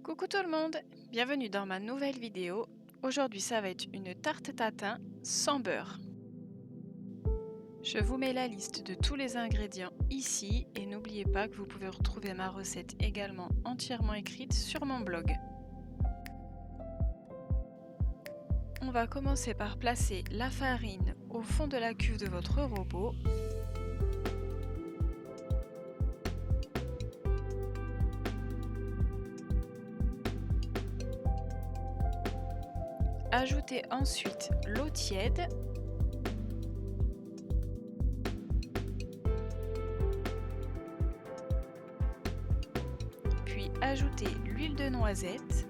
Coucou tout le monde, bienvenue dans ma nouvelle vidéo. Aujourd'hui ça va être une tarte tatin sans beurre. Je vous mets la liste de tous les ingrédients ici et n'oubliez pas que vous pouvez retrouver ma recette également entièrement écrite sur mon blog. On va commencer par placer la farine au fond de la cuve de votre robot. Ajoutez ensuite l'eau tiède. Puis ajoutez l'huile de noisette.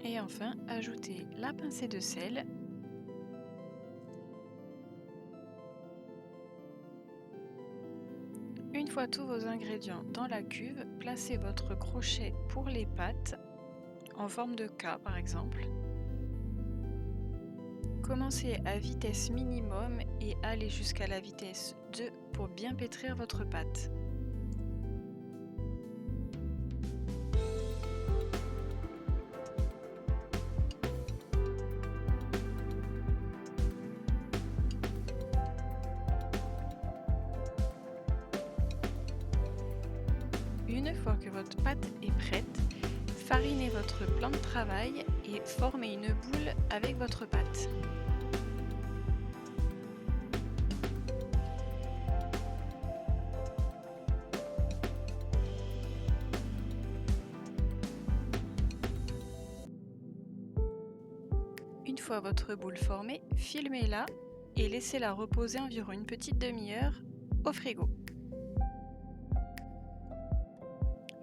Et enfin, ajoutez la pincée de sel. Une fois tous vos ingrédients dans la cuve, placez votre crochet pour les pâtes, en forme de K par exemple. Commencez à vitesse minimum et allez jusqu'à la vitesse 2 pour bien pétrir votre pâte. Une fois que votre pâte est prête, farinez votre plan de travail et formez une boule avec votre pâte. Une fois votre boule formée, filmez-la et laissez-la reposer environ une petite demi-heure au frigo.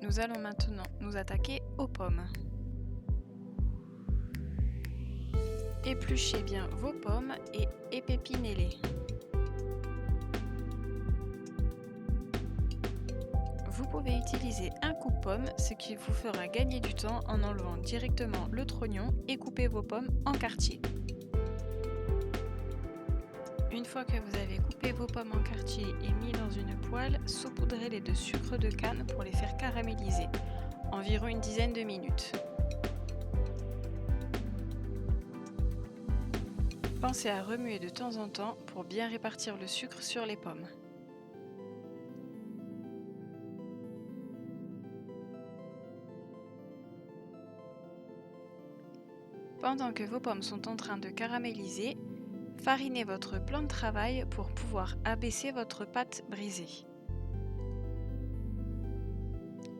Nous allons maintenant nous attaquer aux pommes. Épluchez bien vos pommes et épépinez-les. Vous pouvez utiliser un coupe-pomme, ce qui vous fera gagner du temps en enlevant directement le trognon et couper vos pommes en quartiers. Une fois que vous avez coupé vos pommes en quartiers et mis dans une poêle, saupoudrez-les de sucre de canne pour les faire caraméliser, environ une dizaine de minutes. Pensez à remuer de temps en temps pour bien répartir le sucre sur les pommes. Pendant que vos pommes sont en train de caraméliser, farinez votre plan de travail pour pouvoir abaisser votre pâte brisée.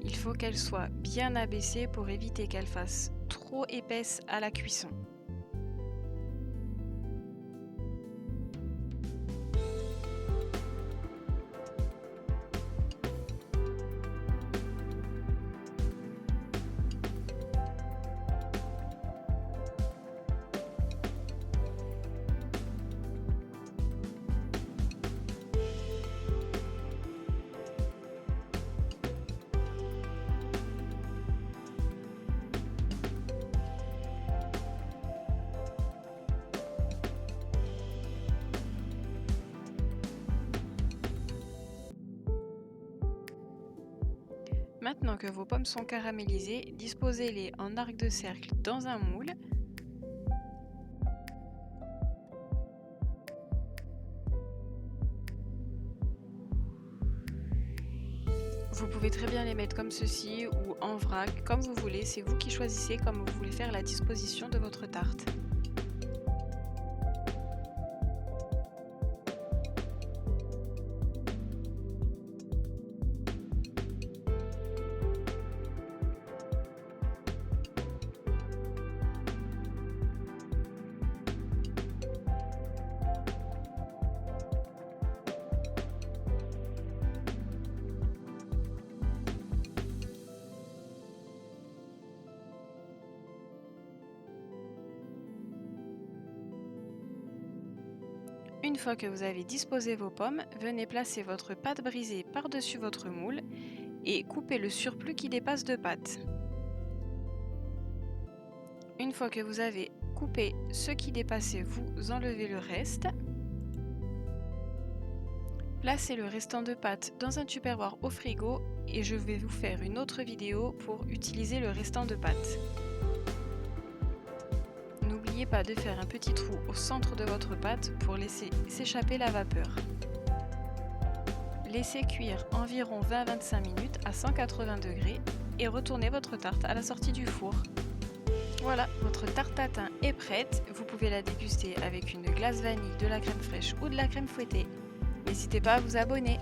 Il faut qu'elle soit bien abaissée pour éviter qu'elle fasse trop épaisse à la cuisson. Maintenant que vos pommes sont caramélisées, disposez-les en arc de cercle dans un moule. Vous pouvez très bien les mettre comme ceci ou en vrac, comme vous voulez, c'est vous qui choisissez comme vous voulez faire la disposition de votre tarte. Une fois que vous avez disposé vos pommes, venez placer votre pâte brisée par-dessus votre moule et coupez le surplus qui dépasse de pâte. Une fois que vous avez coupé ce qui dépassait, vous enlevez le reste. Placez le restant de pâte dans un tupperware au frigo et je vais vous faire une autre vidéo pour utiliser le restant de pâte. N'oubliez pas de faire un petit trou au centre de votre pâte pour laisser s'échapper la vapeur. Laissez cuire environ 20-25 minutes à 180 degrés et retournez votre tarte à la sortie du four. Voilà, votre tarte tatin est prête. Vous pouvez la déguster avec une glace vanille, de la crème fraîche ou de la crème fouettée. N'hésitez pas à vous abonner.